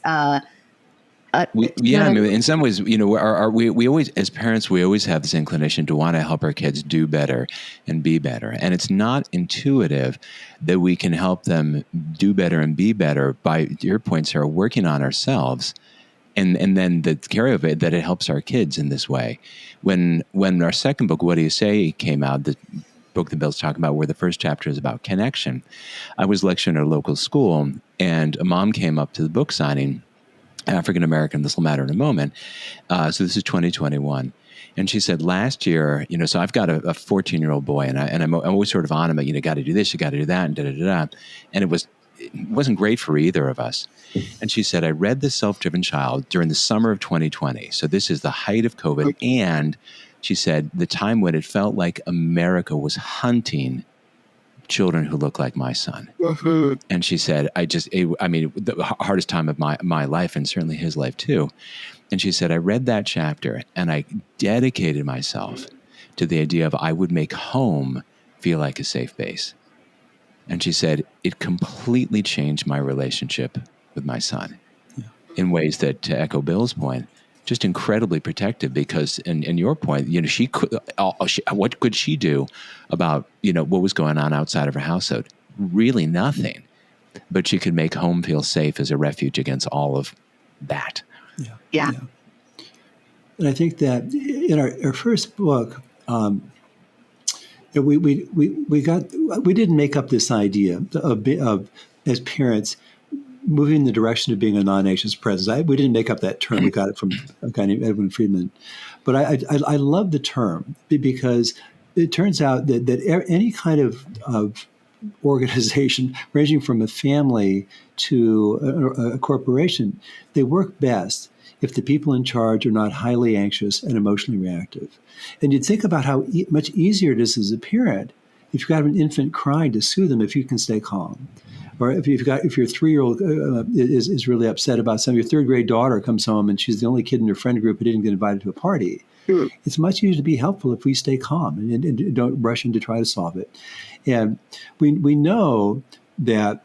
In some ways, we always, as parents, we always have this inclination to want to help our kids do better and be better. And it's not intuitive that we can help them do better and be better by, your point, Sarah, working on ourselves. And then the carry of it, that it helps our kids in this way. When our second book, What Do You Say, came out, the book that Bill's talking about, where the first chapter is about connection, I was lecturing at a local school, and a mom came up to the book signing, African-American, this will matter in a moment. So this is 2021. And she said, last year, so I've got a 14-year-old boy, and I'm always sort of on him, got to do this, you got to do that, and da-da-da-da. And it wasn't great for either of us. And she said, I read The Self-Driven Child during the summer of 2020. So this is the height of COVID. And she said, the time when it felt like America was hunting children who look like my son. And she said, the hardest time of my life, and certainly his life too. And she said, I read that chapter and I dedicated myself to the idea of I would make home feel like a safe base. And she said, it completely changed my relationship with my son in ways that, to echo Bill's point, just incredibly protective, because, in your point, she could, what could she do about, what was going on outside of her household? Really nothing, but she could make home feel safe as a refuge against all of that. Yeah. And I think that in our first book, we didn't make up this idea of as parents, moving in the direction of being a non-anxious presence. We didn't make up that term. We got it from a guy named Edwin Friedman. But I love the term because it turns out that any kind of organization, ranging from a family to a corporation, they work best if the people in charge are not highly anxious and emotionally reactive. And you'd think about how much easier it is as a parent if you've got an infant crying to soothe them if you can stay calm. Or if your 3-year-old is really upset about something, your third grade daughter comes home and she's the only kid in her friend group who didn't get invited to a party. It's much easier to be helpful if we stay calm and don't rush in to try to solve it. And we know that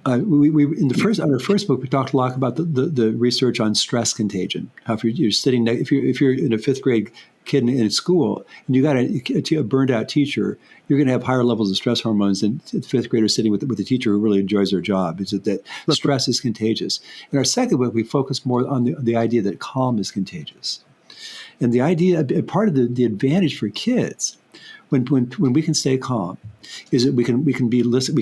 we in our first book we talked a lot about the research on stress contagion. How if you're sitting if you're in a 5th grade kid in school and you got a burned out teacher, you're going to have higher levels of stress hormones than the 5th grader sitting with a teacher who really enjoys their job. Is that stress is contagious. In our second book, we focus more on the idea that calm is contagious. And the idea, part of the advantage for kids, when we can stay calm, is that we can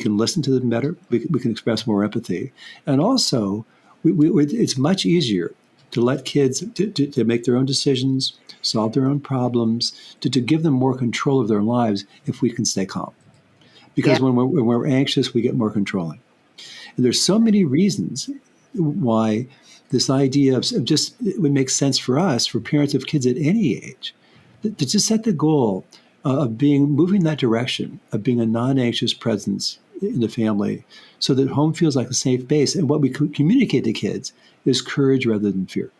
listen to them better. We can express more empathy, and also it's much easier to let kids to make their own decisions, solve their own problems, to give them more control of their lives if we can stay calm. Because when we're anxious, we get more controlling. And there's so many reasons why this idea of just, it would make sense for us, for parents of kids at any age, to just set the goal of moving that direction, of being a non-anxious presence in the family so that home feels like a safe base. And what we communicate to kids is courage rather than fear.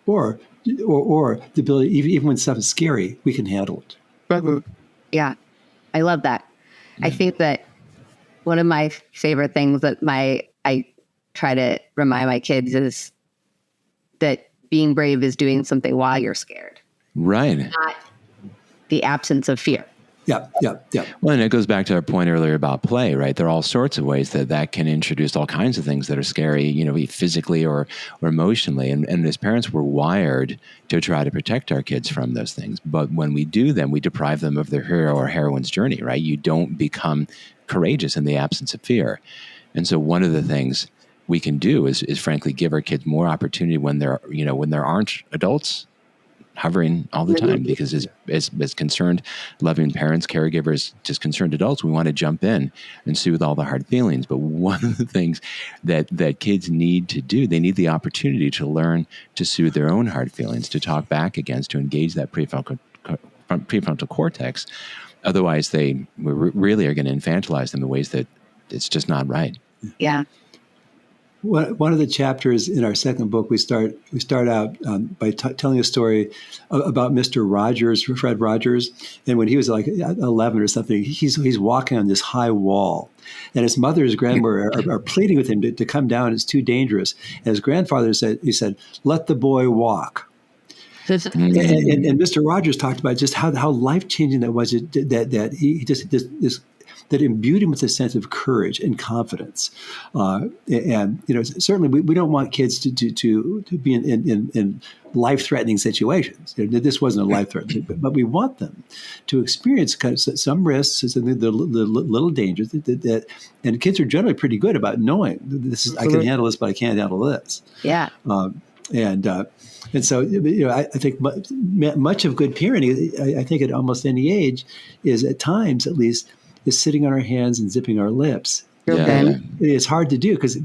Or the ability, even when stuff is scary, we can handle it. Yeah, I love that. I think that one of my favorite things that I try to remind my kids is that being brave is doing something while you're scared. Right. Not the absence of fear. Yeah. Well, and it goes back to our point earlier about play, right? There are all sorts of ways that can introduce all kinds of things that are scary, physically or emotionally. And as parents, we're wired to try to protect our kids from those things. But when we do them, we deprive them of their hero or heroine's journey, right? You don't become courageous in the absence of fear. And so one of the things we can do is frankly give our kids more opportunity when there aren't adults hovering all the time, because as concerned, loving parents, caregivers, just concerned adults, we want to jump in and soothe all the hard feelings. But one of the things that kids need to do, they need the opportunity to learn to soothe their own hard feelings, to talk back against, to engage that prefrontal cortex. Otherwise, we really are going to infantilize them in ways that it's just not right. Yeah. One of the chapters in our second book, we start out by telling a story about Mr. Rogers, Fred Rogers, and when he was like 11 or something, he's walking on this high wall, and his mother and his grandmother are pleading with him to come down. It's too dangerous. And his grandfather said, "Let the boy walk." And Mr. Rogers talked about just how life-changing that was. That he just this. That imbued him with a sense of courage and confidence, and certainly we don't want kids to be in life-threatening situations. This wasn't a life-threatening, but we want them to experience kind of some risks and the little dangers that and kids are generally pretty good about knowing this is, I can handle this, but I can't handle this. Yeah. And so I think much of good parenting, I think at almost any age, is at times at least, is sitting on our hands and zipping our lips. Yeah. It's hard to do because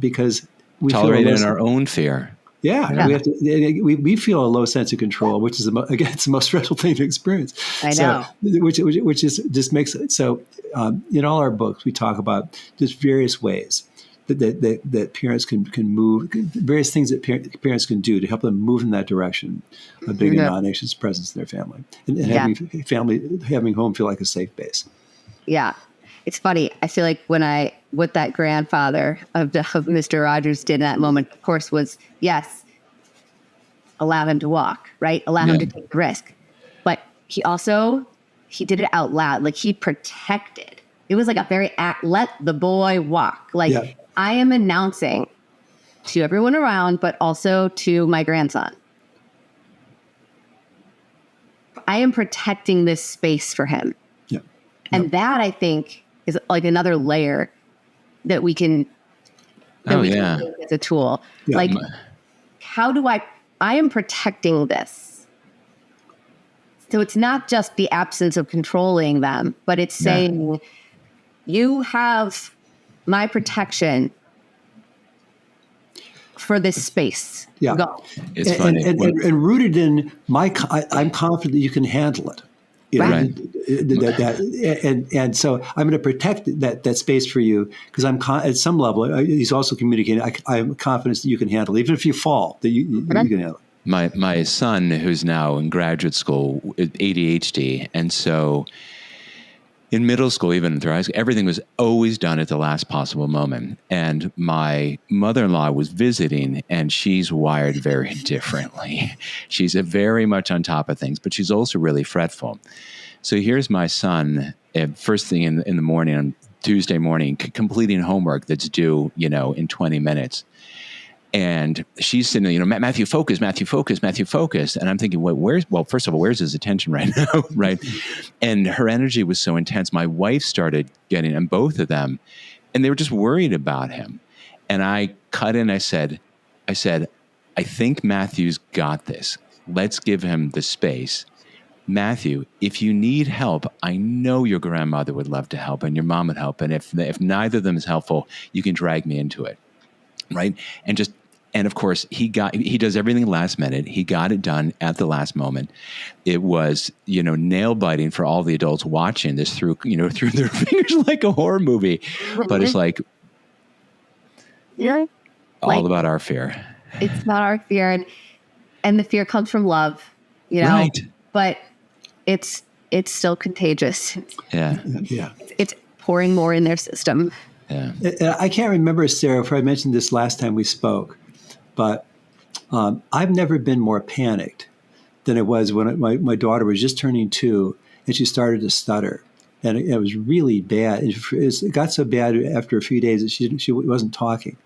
we tolerate feel in our own fear. Yeah. We have to. We feel a low sense of control, which is it's the most stressful thing to experience. I know. Which is just makes it so. In all our books, we talk about just various ways that parents can move, various things that parents can do to help them move in that direction of being a non-anxious presence in their family and having home feel like a safe base. Yeah. It's funny. I feel like what that grandfather of Mr. Rogers did in that moment, of course, was, yes, allow him to walk, right? Allow him to take risk. But he did it out loud. Like he protected. It was like a very let the boy walk. Like I am announcing to everyone around, but also to my grandson. I am protecting this space for him. And that, I think, is like another layer that we can that Oh, we yeah. can use as a tool. Yeah. Like, how do I am protecting this. So it's not just the absence of controlling them, but it's saying, you have my protection for this space. Yeah. Go. It's funny. And rooted in I'm confident that you can handle it. You know, Right. and so I'm going to protect that space for you because at some level he's also communicating. I'm confident that you can handle it, even if you fall, that you can handle it. My son, who's now in graduate school, ADHD, and so in middle school, even through high school, everything was always done at the last possible moment. And my mother-in-law was visiting, and she's wired very differently. She's very much on top of things, but she's also really fretful. So here's my son, first thing in the morning on Tuesday morning, completing homework that's due, in 20 minutes. And she's sitting, Matthew, focus. And I'm thinking, first of all, where's his attention right now? Right. And her energy was so intense. My wife started getting, and both of them, and they were just worried about him. And I cut in, I said, I think Matthew's got this. Let's give him the space. Matthew, if you need help, I know your grandmother would love to help and your mom would help. And if neither of them is helpful, you can drag me into it. Right. And of course he does everything last minute. He got it done at the last moment. It was, nail biting for all the adults watching this through their fingers like a horror movie. But it's like, all about our fear. It's about our fear, and the fear comes from love, Right. But it's still contagious. Yeah. Yeah. It's pouring more in their system. Yeah. I can't remember, Sarah, if I mentioned this last time we spoke, but I've never been more panicked than it was when my daughter was just turning 2 and she started to stutter. And it was really bad. It got so bad after a few days that she wasn't talking.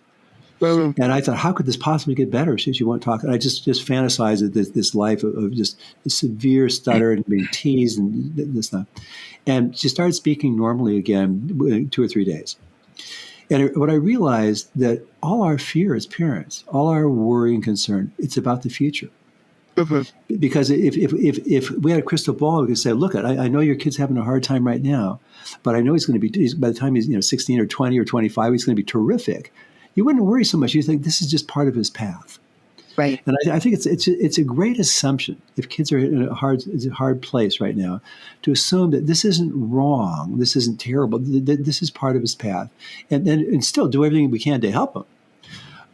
And I thought, how could this possibly get better? She won't talk. And I just fantasized this life of just severe stutter and being teased and this stuff. And she started speaking normally again in 2 or 3 days. And what I realized that all our fear as parents, all our worry and concern, it's about the future. Mm-hmm. Because if we had a crystal ball, we could say, look, I know your kid's having a hard time right now, but I know he's going to be, by the time he's 16 or 20 or 25, he's going to be terrific. You wouldn't worry so much. You think this is just part of his path. Right. And I think it's a great assumption if kids are in a hard place right now to assume that this isn't wrong, this isn't terrible, this is part of his path, and still do everything we can to help him.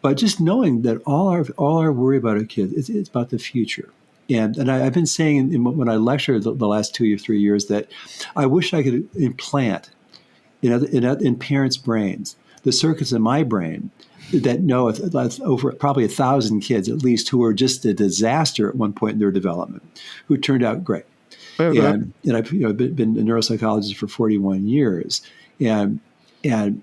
But just knowing that all our worry about our kids, it's about the future. And I've been saying when I lecture the last 2 or 3 years that I wish I could implant in parents' brains the circuits in my brain that know over probably 1,000 kids at least who were just a disaster at one point in their development, who turned out great. And I've been a neuropsychologist for 41 years, and I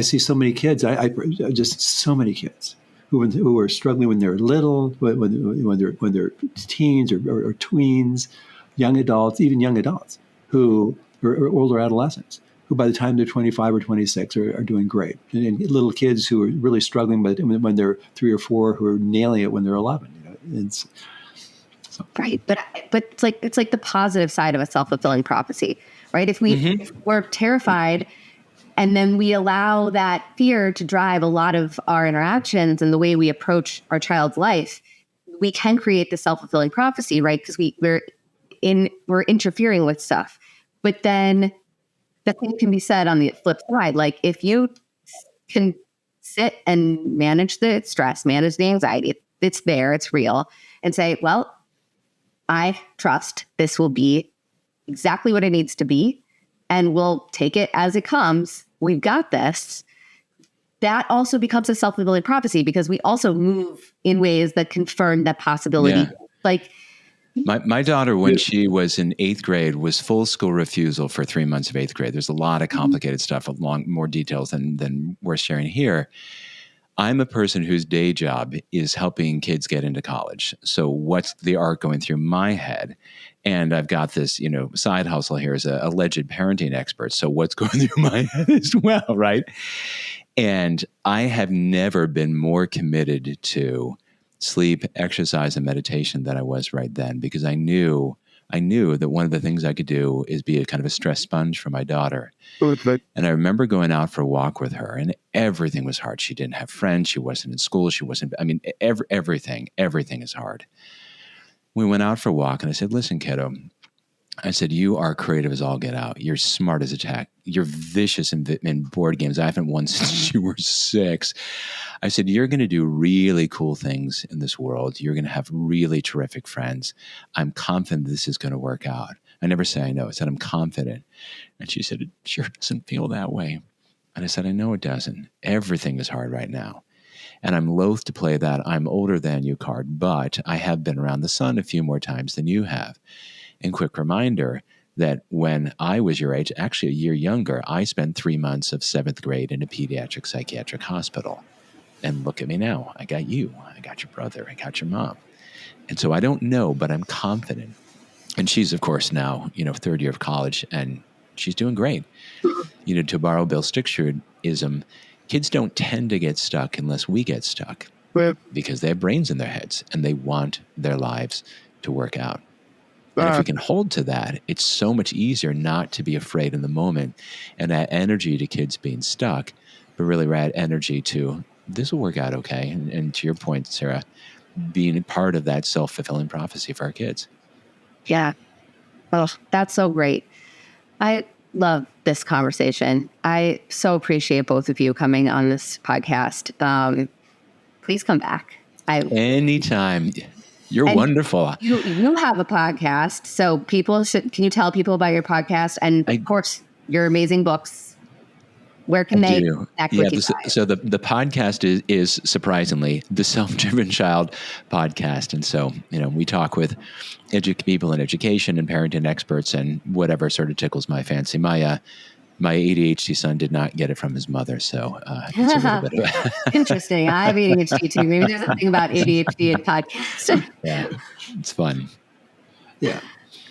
see so many kids. I just so many kids who are struggling when they're little, when they're teens or tweens, young adults, even young adults who are older adolescents, who by the time they're 25 or 26 are doing great. And little kids who are really struggling when they're 3 or 4, who are nailing it when they're 11. Right. But it's like the positive side of a self-fulfilling prophecy, right? If we're terrified and then we allow that fear to drive a lot of our interactions and the way we approach our child's life, we can create the self-fulfilling prophecy, right? Because we're interfering with stuff. But then the thing can be said on the flip side. Like, if you can sit and manage the stress, manage the anxiety, it's there, it's real, and say, well, I trust this will be exactly what it needs to be, and we'll take it as it comes. We've got this. That also becomes a self-fulfilling prophecy because we also move in ways that confirm that possibility. Yeah. Like, My daughter, when she was in 8th grade, was full school refusal for 3 months of 8th grade. There's a lot of complicated stuff, more details than we're sharing here. I'm a person whose day job is helping kids get into college. So what's the arc going through my head? And I've got this, side hustle here as a alleged parenting expert. So what's going through my head as well, right? And I have never been more committed to sleep, exercise, and meditation than I was right then, because I knew that one of the things I could do is be a kind of a stress sponge for my daughter. And I remember going out for a walk with her, and everything was hard. She didn't have friends. She wasn't in school. Everything is hard. We went out for a walk, and I said, listen, kiddo, I said, you are creative as all get out. You're smart as a tack. You're vicious in board games. I haven't won since you were 6. I said, you're going to do really cool things in this world. You're going to have really terrific friends. I'm confident this is going to work out. I never say I know. I said, I'm confident. And she said, it sure doesn't feel that way. And I said, I know it doesn't. Everything is hard right now. And I'm loath to play that I'm older than you card, but I have been around the sun a few more times than you have. And quick reminder that when I was your age, actually a year younger, I spent 3 months of 7th grade in a pediatric psychiatric hospital. And look at me now. I got you. I got your brother. I got your mom. And so I don't know, but I'm confident. And she's, of course, now, 3rd year of college, and she's doing great. To borrow Bill Stixrud-ism, kids don't tend to get stuck unless we get stuck, because they have brains in their heads and they want their lives to work out. And if we can hold to that, it's so much easier not to be afraid in the moment and add energy to kids being stuck, but really add energy to this will work out okay. And to your point, Sarah, being part of that self-fulfilling prophecy for our kids. Yeah. Oh, that's so great. I love this conversation. I so appreciate both of you coming on this podcast. Please come back. Anytime. You're wonderful. You have a podcast, so can you tell people about your podcast? And of course, your amazing books. Where can they connect with you guys? So the podcast is surprisingly the Self-Driven Child podcast. And so, we talk with people in education and parenting experts and whatever sort of tickles my fancy. My ADHD son did not get it from his mother, so it's a little bit of interesting. I have ADHD too. Maybe there's something about ADHD in podcasts. Yeah, it's fun. Yeah,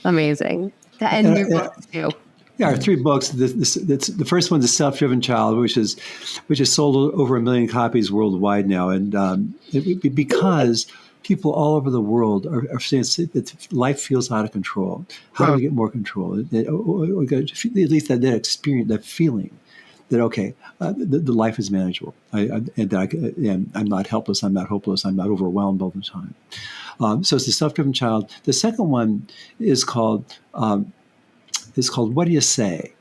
amazing. And your books too. Yeah, our 3 books. The first one's The Self-Driven Child, which is sold over 1 million copies worldwide now, and because people all over the world are saying that life feels out of control. How do we get more control? At least that experience, that feeling that the life is manageable, and I'm not helpless, I'm not hopeless, I'm not overwhelmed all the time. So it's The Self-Driven Child. The second one is called What Do You Say?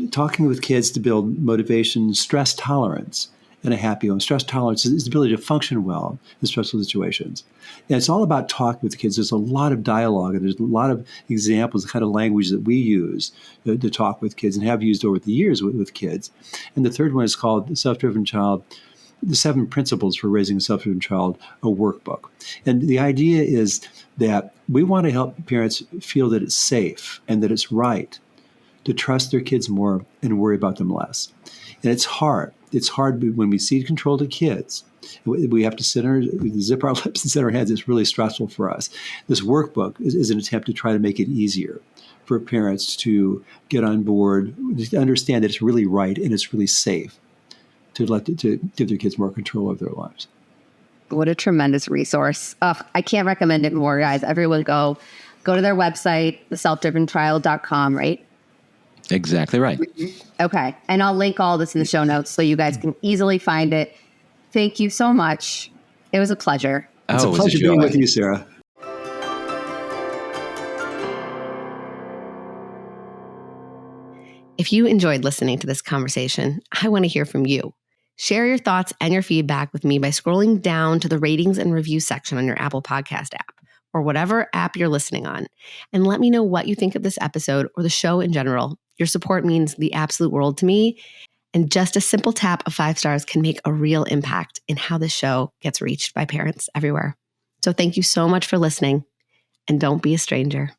Talking with kids to build motivation, stress tolerance, and a happy home. Stress tolerance is the ability to function well in stressful situations. And it's all about talking with kids. There's a lot of dialogue, and there's a lot of examples, the kind of language that we use to talk with kids and have used over the years with kids. And the third one is called The Self-Driven Child, The 7 Principles for Raising a Self-Driven Child, a workbook. And the idea is that we want to help parents feel that it's safe and that it's right to trust their kids more and worry about them less. And it's hard. It's hard when we cede control to kids. We have to zip our lips and sit our heads. It's really stressful for us. This workbook is an attempt to try to make it easier for parents to get on board, to understand that it's really right and it's really safe to give their kids more control of their lives. What a tremendous resource. I can't recommend it more, guys. Everyone go to their website, theselfdrivenchild.com, right? Exactly right. Okay. And I'll link all this in the show notes so you guys can easily find it. Thank you so much. It was a pleasure. It's a pleasure being with you, Sarah. If you enjoyed listening to this conversation, I want to hear from you. Share your thoughts and your feedback with me by scrolling down to the ratings and review section on your Apple Podcast app or whatever app you're listening on. And let me know what you think of this episode or the show in general. Your support means the absolute world to me. And just a simple tap of 5 stars can make a real impact in how this show gets reached by parents everywhere. So thank you so much for listening, and don't be a stranger.